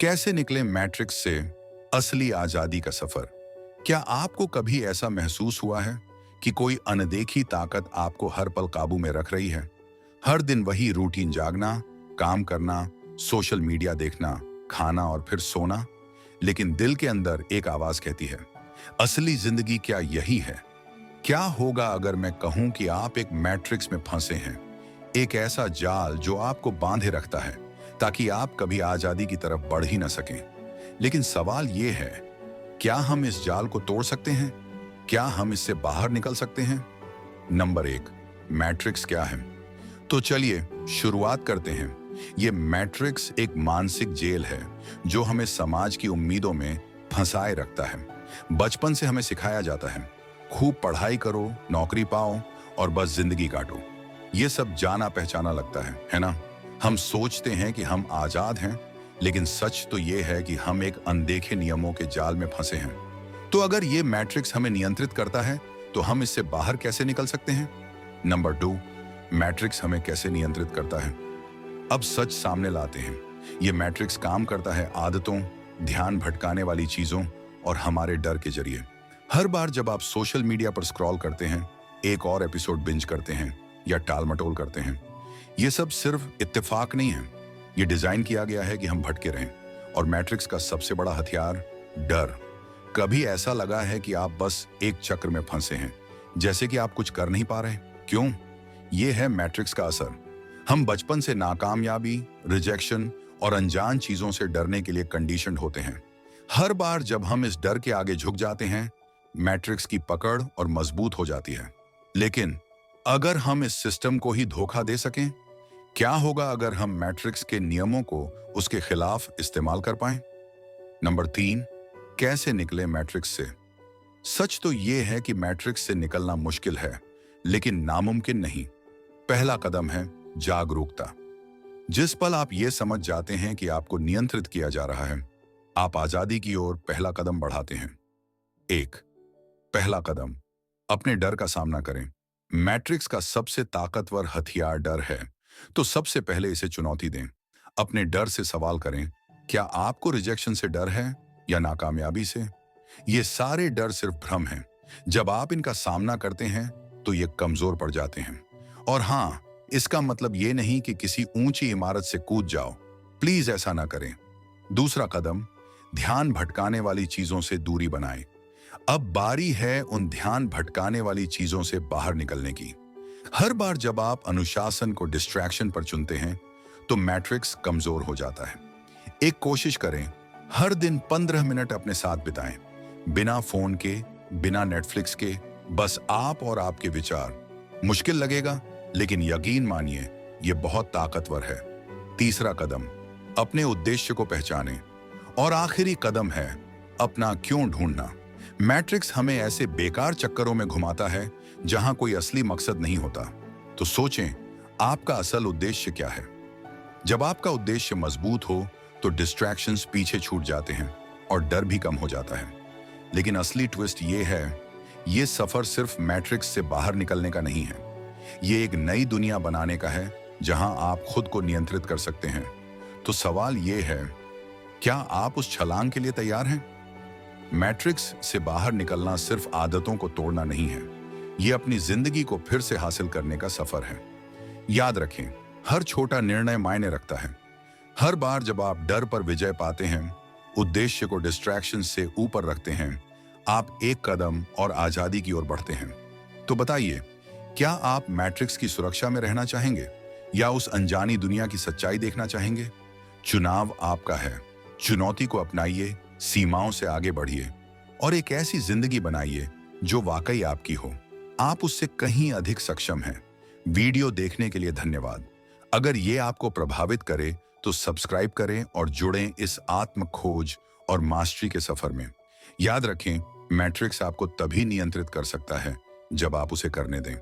कैसे निकले मैट्रिक्स से असली आजादी का सफर। क्या आपको कभी ऐसा महसूस हुआ है कि कोई अनदेखी ताकत आपको हर पल काबू में रख रही है? हर दिन वही रूटीन, जागना, काम करना, सोशल मीडिया देखना, खाना और फिर सोना। लेकिन दिल के अंदर एक आवाज कहती है, असली जिंदगी क्या यही है? क्या होगा अगर मैं कहूं कि आप एक मैट्रिक्स में फंसे हैं, एक ऐसा जाल जो आपको बांधे रखता है ताकि आप कभी आजादी की तरफ बढ़ ही ना सकें। लेकिन सवाल यह है, क्या हम इस जाल को तोड़ सकते हैं? क्या हम इससे बाहर निकल सकते हैं? नंबर एक, मैट्रिक्स क्या है? तो चलिए शुरुआत करते हैं। ये मैट्रिक्स एक मानसिक जेल है जो हमें समाज की उम्मीदों में फंसाए रखता है। बचपन से हमें सिखाया जाता है, खूब पढ़ाई करो, नौकरी पाओ और बस जिंदगी काटो। ये सब जाना पहचाना लगता है ना? हम सोचते हैं कि हम आजाद हैं, लेकिन सच तो ये है कि हम एक अनदेखे नियमों के जाल में फंसे हैं। तो अगर ये मैट्रिक्स हमें नियंत्रित करता है, तो हम इससे बाहर कैसे निकल सकते हैं? नंबर 2, मैट्रिक्स हमें कैसे नियंत्रित करता है? अब सच सामने लाते हैं। ये मैट्रिक्स काम करता है आदतों, ध्यान भटकाने वाली चीजों और हमारे डर के जरिए। हर बार जब आप सोशल मीडिया पर स्क्रॉल करते हैं, एक और एपिसोड बिंज करते हैं या टालमटोल करते हैं, ये सब सिर्फ इत्तेफाक नहीं है। ये डिजाइन किया गया है कि हम भटके रहें। और मैट्रिक्स का सबसे बड़ा हथियार, डर। कभी ऐसा लगा है कि आप बस एक चक्र में फंसे हैं, जैसे कि आप कुछ कर नहीं पा रहे? क्यों? ये है मैट्रिक्स का असर। हम बचपन से नाकामयाबी, रिजेक्शन और अनजान चीजों से डरने के लिए कंडीशनड होते हैं। हर बार जब हम इस डर के आगे झुक जाते हैं, मैट्रिक्स की पकड़ और मजबूत हो जाती है। लेकिन अगर हम इस सिस्टम को ही धोखा दे सकें, क्या होगा अगर हम मैट्रिक्स के नियमों को उसके खिलाफ इस्तेमाल कर पाएं? नंबर 3, कैसे निकले मैट्रिक्स से? सच तो यह है कि मैट्रिक्स से निकलना मुश्किल है, लेकिन नामुमकिन नहीं। पहला कदम है जागरूकता। जिस पल आप ये समझ जाते हैं कि आपको नियंत्रित किया जा रहा है, आप आजादी की ओर पहला कदम बढ़ाते हैं। 1, पहला कदम, अपने डर का सामना करें। मैट्रिक्स का सबसे ताकतवर हथियार डर है, तो सबसे पहले इसे चुनौती दें। अपने डर से सवाल करें, क्या आपको रिजेक्शन से डर है या नाकामयाबी से? ये सारे डर सिर्फ भ्रम हैं। जब आप इनका सामना करते हैं, तो ये कमजोर पड़ जाते हैं। और हाँ, इसका मतलब ये नहीं कि किसी ऊंची इमारत से कूद जाओ। प्लीज ऐसा ना करें। दूसरा कदम, ध्यान भटकाने वाली चीजों से दूरी बनाएं। अब बारी है उन ध्यान भटकाने वाली चीजों से बाहर निकलने की। हर बार जब आप अनुशासन को डिस्ट्रैक्शन पर चुनते हैं, तो मैट्रिक्स कमजोर हो जाता है। एक कोशिश करें, हर दिन 15 मिनट अपने साथ बिताएं, बिना फोन के, बिना नेटफ्लिक्स के, बस आप और आपके विचार। मुश्किल लगेगा, लेकिन यकीन मानिए, यह बहुत ताकतवर है। तीसरा कदम, अपने उद्देश्य को पहचानें। और आखिरी कदम है अपना क्यों ढूंढना। मैट्रिक्स हमें ऐसे बेकार चक्करों में घुमाता है जहां कोई असली मकसद नहीं होता। तो सोचें, आपका असल उद्देश्य क्या है? जब आपका उद्देश्य मजबूत हो, तो डिस्ट्रैक्शंस पीछे छूट जाते हैं और डर भी कम हो जाता है। लेकिन असली ट्विस्ट ये है, ये सफर सिर्फ मैट्रिक्स से बाहर निकलने का नहीं है। ये एक नई दुनिया बनाने का है जहां आप खुद को नियंत्रित कर सकते हैं। तो सवाल ये है, क्या आप उस छलांग के लिए तैयार हैं? मैट्रिक्स से बाहर निकलना सिर्फ आदतों को तोड़ना नहीं है, ये अपनी जिंदगी को फिर से हासिल करने का सफर है। याद रखें, हर छोटा निर्णय मायने रखता है। हर बार जब आप डर पर विजय पाते हैं, उद्देश्य को डिस्ट्रैक्शन से ऊपर रखते हैं, आप एक कदम और आजादी की ओर बढ़ते हैं। तो बताइए, क्या आप मैट्रिक्स की सुरक्षा में रहना चाहेंगे या उस अनजानी दुनिया की सच्चाई देखना चाहेंगे? चुनाव आपका है। चुनौती को अपनाइए, सीमाओं से आगे बढ़िए और एक ऐसी जिंदगी बनाइए जो वाकई आपकी हो। आप उससे कहीं अधिक सक्षम हैं। वीडियो देखने के लिए धन्यवाद। अगर ये आपको प्रभावित करे, तो सब्सक्राइब करें और जुड़ें इस आत्म खोज और मास्टरी के सफर में। याद रखें, मैट्रिक्स आपको तभी नियंत्रित कर सकता है जब आप उसे करने दें।